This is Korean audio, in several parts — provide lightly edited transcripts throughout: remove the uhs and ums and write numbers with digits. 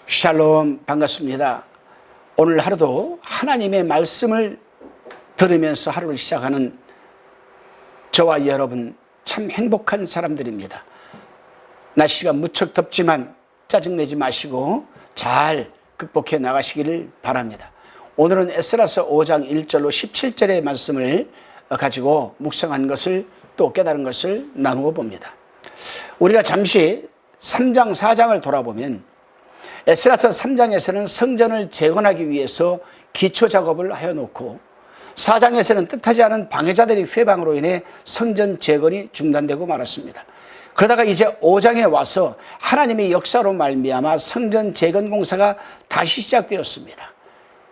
샬롬, 반갑습니다. 오늘 하루도 하나님의 말씀을 들으면서 하루를 시작하는 저와 여러분 참 행복한 사람들입니다. 날씨가 무척 덥지만 짜증내지 마시고 잘 극복해 나가시기를 바랍니다. 오늘은 에스라서 5장 1절로 17절의 말씀을 가지고 묵상한 것을 또 깨달은 것을 나누어 봅니다. 우리가 잠시 3장 4장을 돌아보면 에스라서 3장에서는 성전을 재건하기 위해서 기초 작업을 하여 놓고 4장에서는 뜻하지 않은 방해자들의 회방으로 인해 성전 재건이 중단되고 말았습니다. 그러다가 이제 5장에 와서 하나님의 역사로 말미암아 성전 재건 공사가 다시 시작되었습니다.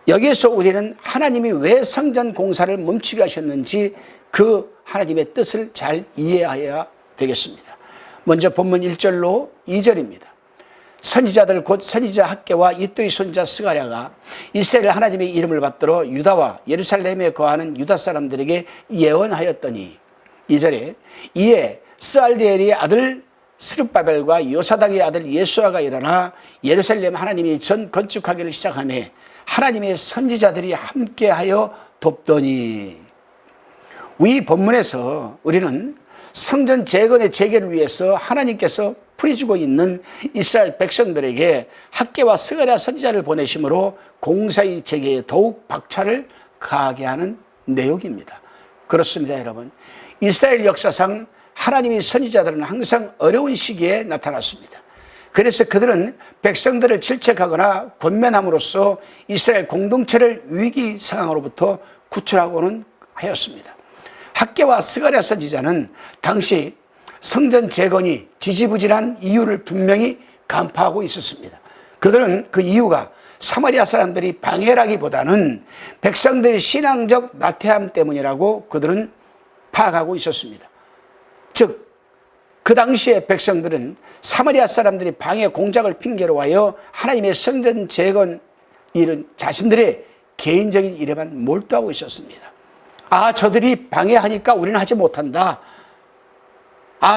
여기에서 우리는 하나님이 왜 성전 공사를 멈추게 하셨는지 그 하나님의 뜻을 잘 이해해야 되겠습니다. 먼저 본문 1절로 2절입니다. 선지자들 곧 선지자 학개와 이또의 손자 스가랴가 이스라엘 하나님의 이름을 받들어 유다와 예루살렘에 거하는 유다 사람들에게 예언하였더니 2절에 이에 스알디엘의 아들 스룹바벨과 요사닥의 아들 예수아가 일어나 예루살렘 하나님이 전 건축하기를 시작하며 하나님의 선지자들이 함께하여 돕더니. 이 본문에서 우리는 성전 재건의 재개를 위해서 하나님께서 풀이주고 있는 이스라엘 백성들에게 학개와 스가랴 선지자를 보내심으로 공사의 재개에 더욱 박차를 가하게 하는 내용입니다. 그렇습니다, 여러분. 이스라엘 역사상 하나님의 선지자들은 항상 어려운 시기에 나타났습니다. 그래서 그들은 백성들을 질책하거나 권면함으로써 이스라엘 공동체를 위기 상황으로부터 구출하고는 하였습니다. 학개와 스가랴 선지자는 당시 성전 재건이 지지부진한 이유를 분명히 간파하고 있었습니다. 그들은 그 이유가 사마리아 사람들이 방해라기보다는 백성들의 신앙적 나태함 때문이라고 그들은 파악하고 있었습니다. 즉, 그 당시에 백성들은 사마리아 사람들이 방해 공작을 핑계로 하여 하나님의 성전 재건 일을 자신들의 개인적인 일에만 몰두하고 있었습니다. 저들이 방해하니까 우리는 하지 못한다.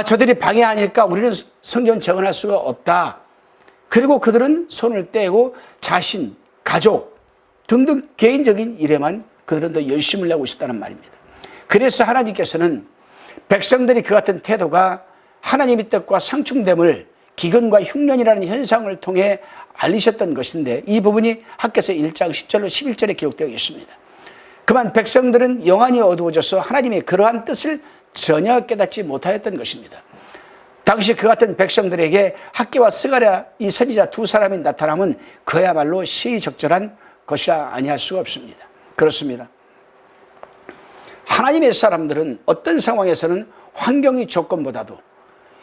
저들이 방해하니까 우리는 성전 재건할 수가 없다. 그리고 그들은 손을 떼고 자신, 가족 등등 개인적인 일에만 그들은 더 열심을 내고 있었다는 말입니다. 그래서 하나님께서는 백성들이 그 같은 태도가 하나님의 뜻과 상충됨을 기근과 흉년이라는 현상을 통해 알리셨던 것인데, 이 부분이 학개서 1장 10절로 11절에 기록되어 있습니다. 그만 백성들은 영안이 어두워져서 하나님의 그러한 뜻을 전혀 깨닫지 못하였던 것입니다. 당시 그 같은 백성들에게 학개와 스가랴 이 선지자 두 사람이 나타남은 그야말로 시의적절한 것이라 아니할 수가 없습니다. 그렇습니다. 하나님의 사람들은 어떤 상황에서는 환경의 조건보다도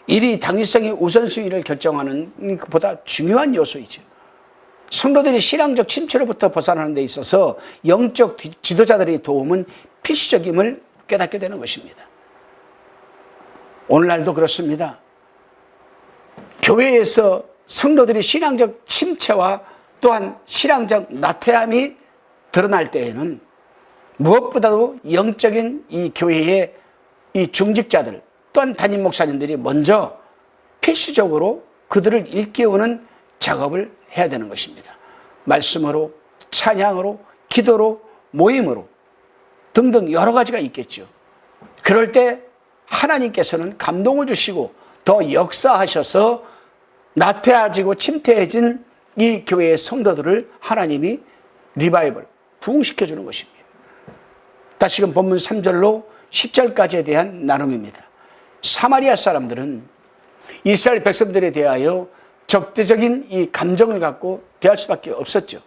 일이 당위성이 우선순위를 결정하는 것보다 중요한 요소이죠. 성도들이 신앙적 침체로부터 벗어나는 데 있어서 영적 지도자들의 도움은 필수적임을 깨닫게 되는 것입니다. 오늘날도 그렇습니다. 교회에서 성도들이 신앙적 침체와 또한 신앙적 나태함이 드러날 때에는 무엇보다도 영적인 이 교회의 이 중직자들 또한 담임 목사님들이 먼저 필수적으로 그들을 일깨우는 작업을 해야 되는 것입니다. 말씀으로, 찬양으로, 기도로, 모임으로 등등 여러 가지가 있겠죠. 그럴 때 하나님께서는 감동을 주시고 더 역사하셔서 나태해지고 침태해진 이 교회의 성도들을 하나님이 리바이벌, 부흥시켜주는 것입니다. 다시금 본문 3절로 10절까지에 대한 나눔입니다. 사마리아 사람들은 이스라엘 백성들에 대하여 적대적인 이 감정을 갖고 대할 수밖에 없었죠.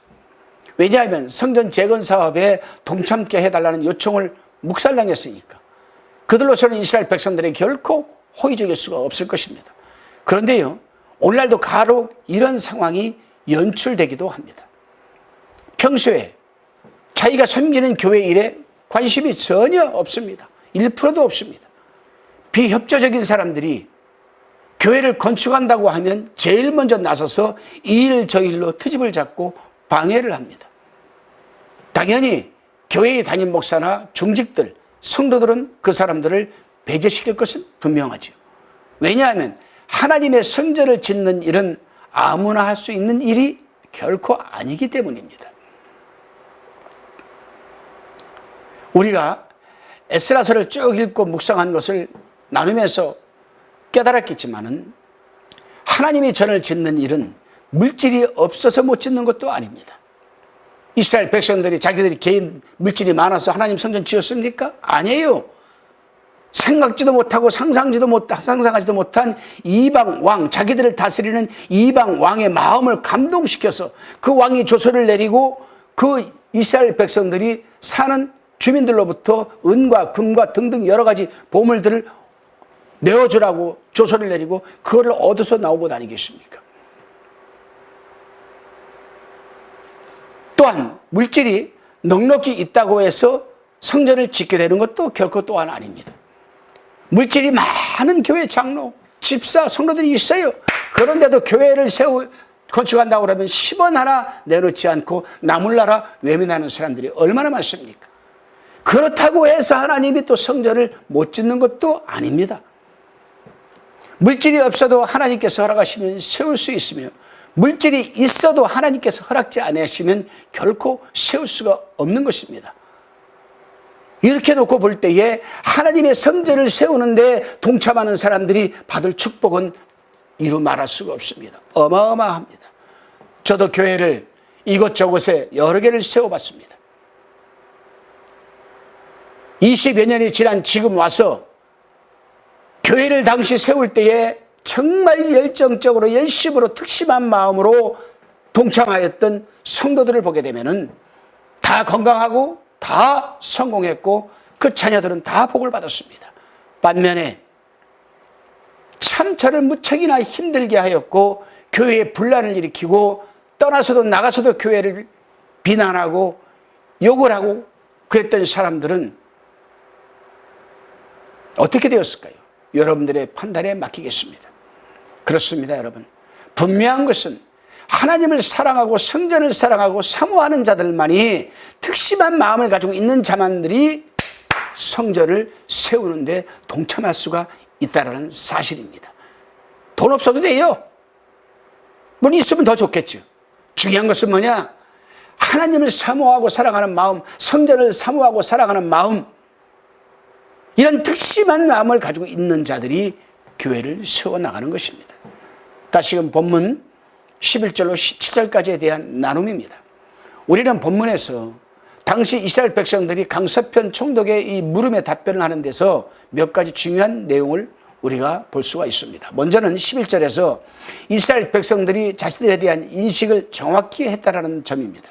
왜냐하면 성전 재건 사업에 동참케 해달라는 요청을 묵살당했으니까 그들로서는 이스라엘 백성들에게 결코 호의적일 수가 없을 것입니다. 그런데요, 오늘날도 간혹 이런 상황이 연출되기도 합니다. 평소에 자기가 섬기는 교회 일에 관심이 전혀 없습니다. 1%도 없습니다. 비협조적인 사람들이 교회를 건축한다고 하면 제일 먼저 나서서 이 일 저 일로 트집을 잡고 방해를 합니다. 당연히 교회의 담임 목사나 중직들, 성도들은 그 사람들을 배제시킬 것은 분명하죠. 왜냐하면 하나님의 성전을 짓는 일은 아무나 할 수 있는 일이 결코 아니기 때문입니다. 우리가 에스라서를 쭉 읽고 묵상한 것을 나누면서 깨달았겠지만은 하나님이 전을 짓는 일은 물질이 없어서 못 짓는 것도 아닙니다. 이스라엘 백성들이 자기들이 개인 물질이 많아서 하나님 성전 지었습니까? 아니에요. 생각지도 못하고 상상하지도 못한 이방 왕, 자기들을 다스리는 이방 왕의 마음을 감동시켜서 그 왕이 조서를 내리고 그 이스라엘 백성들이 사는 주민들로부터 은과 금과 등등 여러 가지 보물들을 내어주라고 조서를 내리고 그거를 얻어서 나오고 다니겠습니까? 또한 물질이 넉넉히 있다고 해서 성전을 짓게 되는 것도 결코 또한 아닙니다. 물질이 많은 교회 장로, 집사, 성도들이 있어요. 그런데도 교회를 건축한다고 그러면 10원 하나 내놓지 않고 나몰라라 외면하는 사람들이 얼마나 많습니까? 그렇다고 해서 하나님이 또 성전을 못 짓는 것도 아닙니다. 물질이 없어도 하나님께서 허락하시면 세울 수 있으며 물질이 있어도 하나님께서 허락지 않으시면 결코 세울 수가 없는 것입니다. 이렇게 놓고 볼 때에 하나님의 성전을 세우는데 동참하는 사람들이 받을 축복은 이루 말할 수가 없습니다. 어마어마합니다. 저도 교회를 이곳저곳에 여러 개를 세워봤습니다. 20여 년이 지난 지금 와서 교회를 당시 세울 때에 정말 열정적으로 열심으로 특심한 마음으로 동참하였던 성도들을 보게 되면은 다 건강하고 다 성공했고 그 자녀들은 다 복을 받았습니다. 반면에 참 저를 무척이나 힘들게 하였고 교회에 분란을 일으키고 떠나서도 나가서도 교회를 비난하고 욕을 하고 그랬던 사람들은 어떻게 되었을까요? 여러분들의 판단에 맡기겠습니다. 그렇습니다, 여러분. 분명한 것은 하나님을 사랑하고 성전을 사랑하고 사모하는 자들만이 특심한 마음을 가지고 있는 자만들이 성전을 세우는데 동참할 수가 있다는 사실입니다. 돈 없어도 돼요. 돈 있으면 더 좋겠죠. 중요한 것은 뭐냐? 하나님을 사모하고 사랑하는 마음, 성전을 사모하고 사랑하는 마음, 이런 특심한 마음을 가지고 있는 자들이 교회를 세워나가는 것입니다. 다시금 본문 11절로 17절까지에 대한 나눔입니다. 우리는 본문에서 당시 이스라엘 백성들이 강서편 총독의 이 물음에 답변을 하는 데서 몇 가지 중요한 내용을 우리가 볼 수가 있습니다. 먼저는 11절에서 이스라엘 백성들이 자신들에 대한 인식을 정확히 했다라는 점입니다.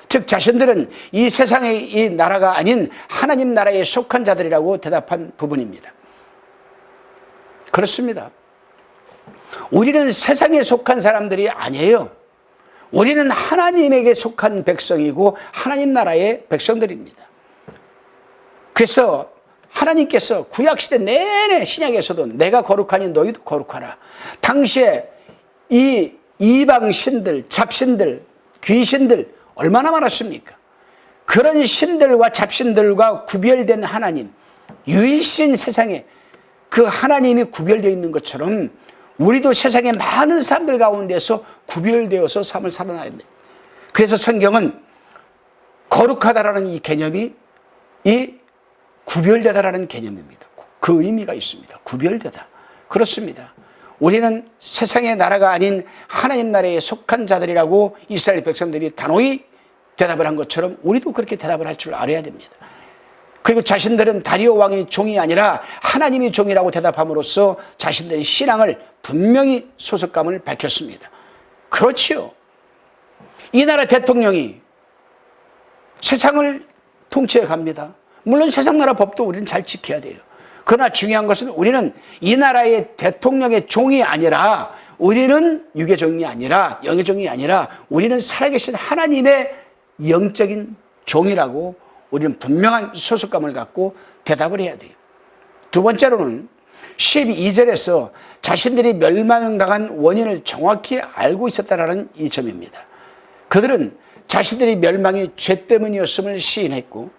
즉 자신들은 이 세상의 이 나라가 아닌 하나님 나라에 속한 자들이라고 대답한 부분입니다. 그렇습니다. 우리는 세상에 속한 사람들이 아니에요. 우리는 하나님에게 속한 백성이고 하나님 나라의 백성들입니다. 그래서 하나님께서 구약시대 내내 신약에서도 내가 거룩하니 너희도 거룩하라. 당시에 이 이방신들, 잡신들, 귀신들 얼마나 많았습니까? 그런 신들과 잡신들과 구별된 하나님, 유일신 세상에 그 하나님이 구별되어 있는 것처럼 우리도 세상에 많은 사람들 가운데서 구별되어서 삶을 살아나야 돼. 그래서 성경은 거룩하다라는 이 개념이 이 구별되다라는 개념입니다. 그 의미가 있습니다. 구별되다. 그렇습니다. 우리는 세상의 나라가 아닌 하나님 나라에 속한 자들이라고 이스라엘 백성들이 단호히 대답을 한 것처럼 우리도 그렇게 대답을 할 줄 알아야 됩니다. 그리고 자신들은 다리오 왕의 종이 아니라 하나님의 종이라고 대답함으로써 자신들의 신앙을 분명히 소속감을 밝혔습니다. 그렇지요. 이 나라 대통령이 세상을 통치해 갑니다. 물론 세상 나라 법도 우리는 잘 지켜야 돼요. 그러나 중요한 것은 우리는 이 나라의 대통령의 종이 아니라, 우리는 육의 종이 아니라, 영의 종이 아니라 우리는 살아계신 하나님의 영적인 종이라고 우리는 분명한 소속감을 갖고 대답을 해야 돼요. 두 번째로는 12절에서 자신들이 멸망당한 원인을 정확히 알고 있었다는 이 점입니다. 그들은 자신들이 멸망이 죄 때문이었음을 시인했고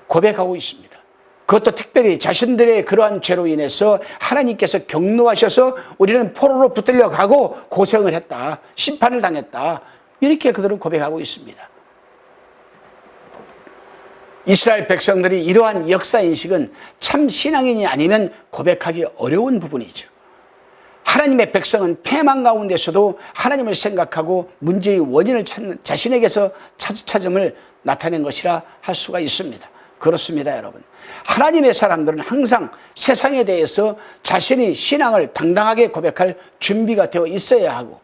고백하고 있습니다. 그것도 특별히 자신들의 그러한 죄로 인해서 하나님께서 경노하셔서 우리는 포로로 붙들려 가고 고생을 했다, 심판을 당했다, 이렇게 그들은 고백하고 있습니다. 이스라엘 백성들이 이러한 역사인식은 참 신앙인이 아니면 고백하기 어려운 부분이죠. 하나님의 백성은 패망 가운데서도 하나님을 생각하고 문제의 원인을 찾는 자신에게서 찾음을 나타낸 것이라 할 수가 있습니다. 그렇습니다, 여러분. 하나님의 사람들은 항상 세상에 대해서 자신의 신앙을 당당하게 고백할 준비가 되어 있어야 하고,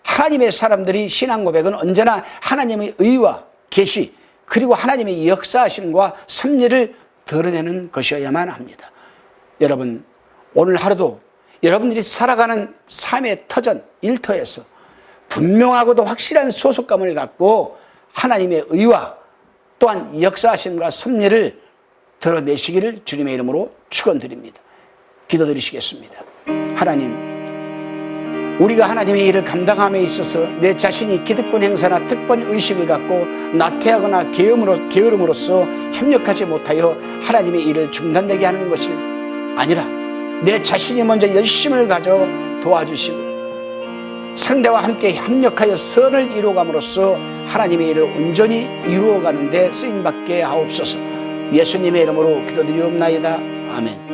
하나님의 사람들이 신앙 고백은 언제나 하나님의 의와 계시, 그리고 하나님의 역사하심과 섭리를 드러내는 것이어야만 합니다. 여러분, 오늘 하루도 여러분들이 살아가는 삶의 터전, 일터에서 분명하고도 확실한 소속감을 갖고 하나님의 의와 또한 역사하심과 섭리를 드러내시기를 주님의 이름으로 축원드립니다. 기도드리시겠습니다. 하나님, 우리가 하나님의 일을 감당함에 있어서 내 자신이 기득권 행사나 특권 의식을 갖고 나태하거나 게으름으로써 협력하지 못하여 하나님의 일을 중단되게 하는 것이 아니라 내 자신이 먼저 열심을 가져 도와주시고 상대와 함께 협력하여 선을 이루어감으로써 하나님의 일을 온전히 이루어가는 데 쓰임받게 하옵소서. 예수님의 이름으로 기도드리옵나이다. 아멘.